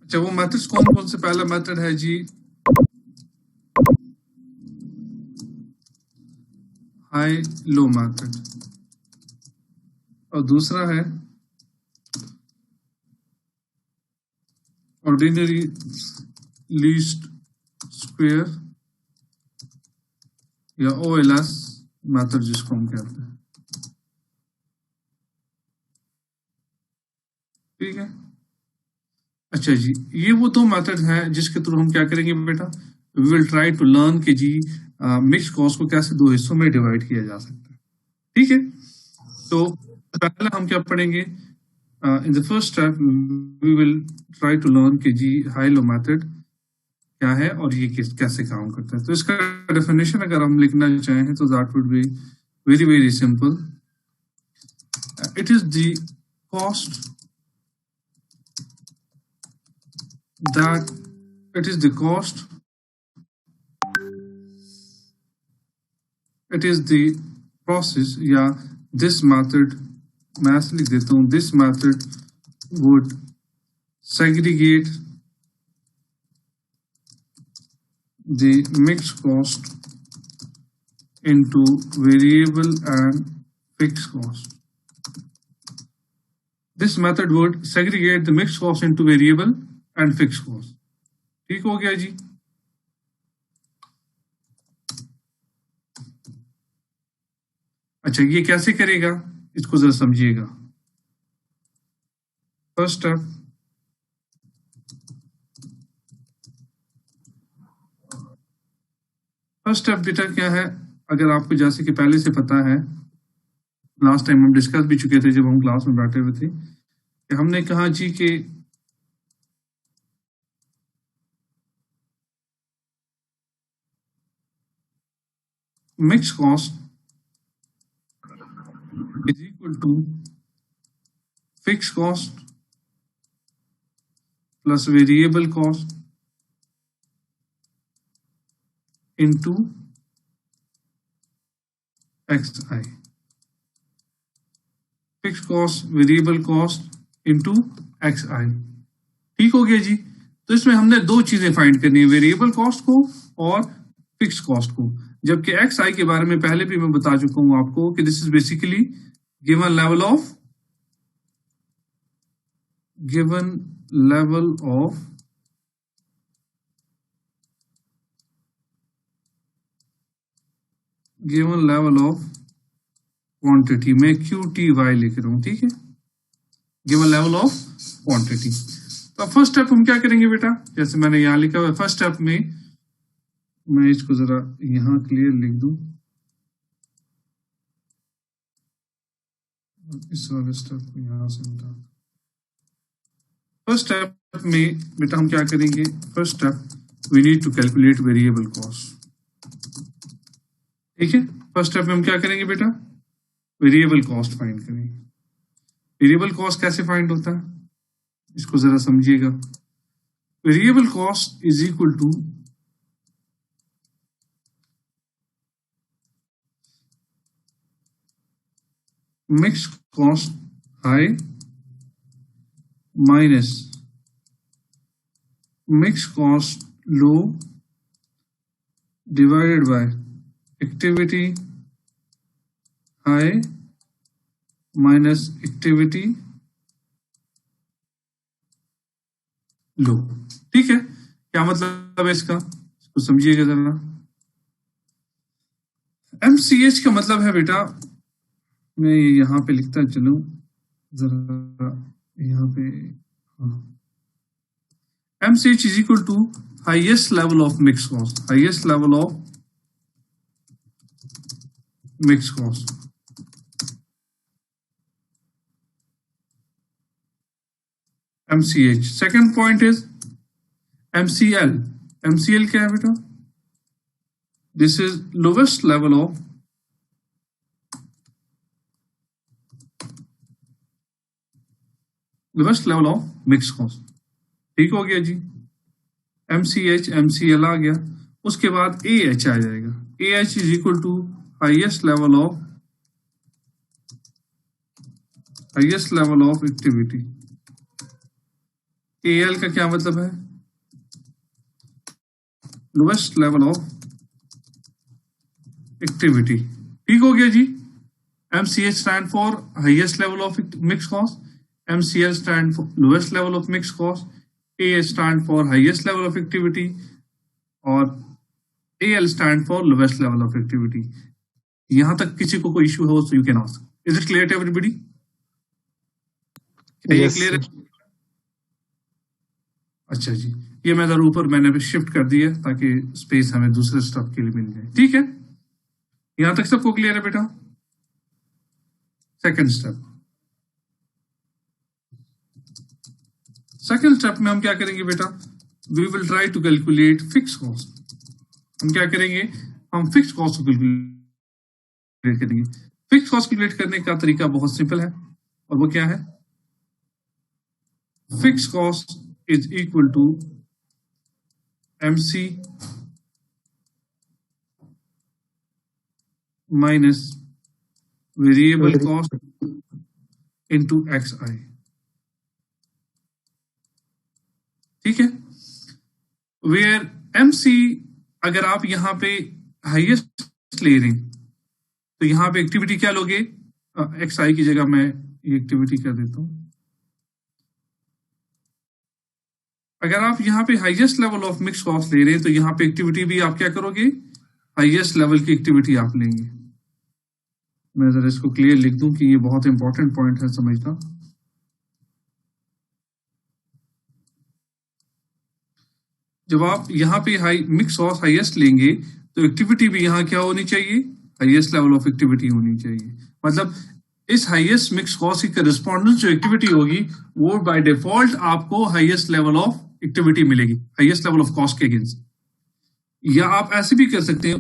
अच्छा, वो मेथड्स कौन कौन से? पहला मेथड है जी हाई लो मेथड, और दूसरा है ऑर्डिनरी लीस्ट स्क्वायर या OLS मेथड जिसको हम कहते हैं। ठीक है, अच्छा जी, ये वो दो मेथड हैं जिसके थ्रू हम क्या करेंगे बेटा, we will try to learn कि जी मिक्स कॉस्ट को कैसे दो हिस्सों में डिवाइड किया जा सकता है। ठीक है, तो पहले हम क्या पढ़ेंगे, in the first step we will try to learn कि जी हाई लो मेथड क्या है और ये कैसे काम करता है। तो इसका डेफिनेशन अगर हम लिखना चाहें तो that would be very very simple, it is the cost that it is the cost, it is the process या this method, मैं ऐसे लिख देता हूँ, this method would segregate the mixed cost into variable and fixed cost. This method would segregate the mixed cost into variable and fixed cost. ठीक हो गया जी। अच्छा, ये कैसे करेगा इसको जरा समझिएगा। फर्स्ट स्टेप बेटा क्या है, अगर आपको जैसे कि पहले से पता है, लास्ट टाइम हम डिस्कस भी चुके थे जब हम क्लास में बैठे हुए थे, कि हमने कहा जी कि mixed cost is equal to fixed cost plus variable cost into xi. Fixed cost variable cost into xi। ठीक हो गया जी। तो इसमें हमने दो चीजें फाइंड करनी है, वेरिएबल कॉस्ट को और फिक्स कॉस्ट को, जबकि xi के बारे में पहले भी मैं बता चुका हूं आपको कि this is basically given level of quantity, मैं QTY लिख रहा हूं। ठीक है, गिवन लेवल ऑफ क्वांटिटी। तो फर्स्ट स्टेप हम क्या करेंगे बेटा, जैसे मैंने यहां लिखा हुआ है, फर्स्ट स्टेप में मैं इसको जरा यहां क्लियर लिख दूं, इस वाले स्टेप को यहां से उठा। फर्स्ट स्टेप में बेटा हम क्या करेंगे, first step we need to calculate variable cost. ठीक है, फर्स्ट स्टेप में हम क्या करेंगे बेटा, वेरिएबल कॉस्ट फाइंड करेंगे। वेरिएबल कॉस्ट कैसे फाइंड होता है इसको जरा समझिएगा। Variable cost is equal to mixed cost high minus mixed cost low divided by activity high minus activity low. ठीक है, क्या मतलब है इसका, इसको समझिएगा जरा। MCH का मतलब है बेटा, मैं यहां पे लिखता चलूं जरा, यहां पे MCH is equal to highest level of mix cost, highest level of mix cost. MCH। Second point is MCL। MCL क्या है बेटा, this is lowest level of mix cost. ठीक हो गया जी, MCH MCL आ गया, उसके बाद AH आ जाएगा। AH is equal to highest level of activity AL का क्या मतलब है? Lowest level of activity. ठीक हो गया जी। MCH stand for highest level of mix cost, MCL stand for lowest level of mix cost, AH stand for highest level of activity और AL stand for lowest level of activity. यहां तक किसी को कोई इश्यू हो तो you can ask. Is it clear to everybody? ये clear है? अच्छा जी, ये मैं जरा ऊपर मैंने शिफ्ट कर दिया ताकि स्पेस हमें दूसरे स्टेप के लिए मिल जाए। ठीक है, यहां तक सबको क्लियर है बेटा? सेकंड स्टेप, सेकंड स्टेप में हम क्या करेंगे बेटा? We will try to calculate fix cost. हम क्या करेंगे? हम फिक्स कॉस्ट को कैलकुलेट करेंगे। फिक्स कॉस्ट कैलकुलेट करने का तरीका बहुत सिंपल है और वो क्या है? Fix cost is equal to MC minus variable cost into XI। ठीक है, वेयर MC अगर आप यहां पे हाईएस्ट ले रहे हैं तो यहां पे एक्टिविटी क्या लोगे? XI की जगह मैं ये एक्टिविटी कर देता हूं। अगर आप यहाँ पे highest level of mix cost ले रहे हैं तो यहाँ पे एक्टिविटी भी आप क्या करोगे? हाईएस्ट लेवल की एक्टिविटी आप लेंगे। मैं जरा इसको क्लियर लिख दूं कि ये बहुत इंपॉर्टेंट पॉइंट है समझना। जब आप यहाँ पे हाई मिक्स कॉस्ट हाईएस्ट लेंगे तो एक्टिविटी भी यहाँ क्या होनी चाहिए? हाईएस्ट लेवल ऑफ एक्टिविटी होनी चाहिए। मतलब इस हाईएस्ट मिक्स कॉस्ट की करस्पॉन्डेंस जो एक्टिविटी होगी वो बाय डिफॉल्ट आपको हाईएस्ट लेवल ऑफ एक्टिविटी मिलेगी, हाईएस्ट लेवल ऑफ कॉस्ट के अगेंस्ट। या आप ऐसे भी कर सकते हैं,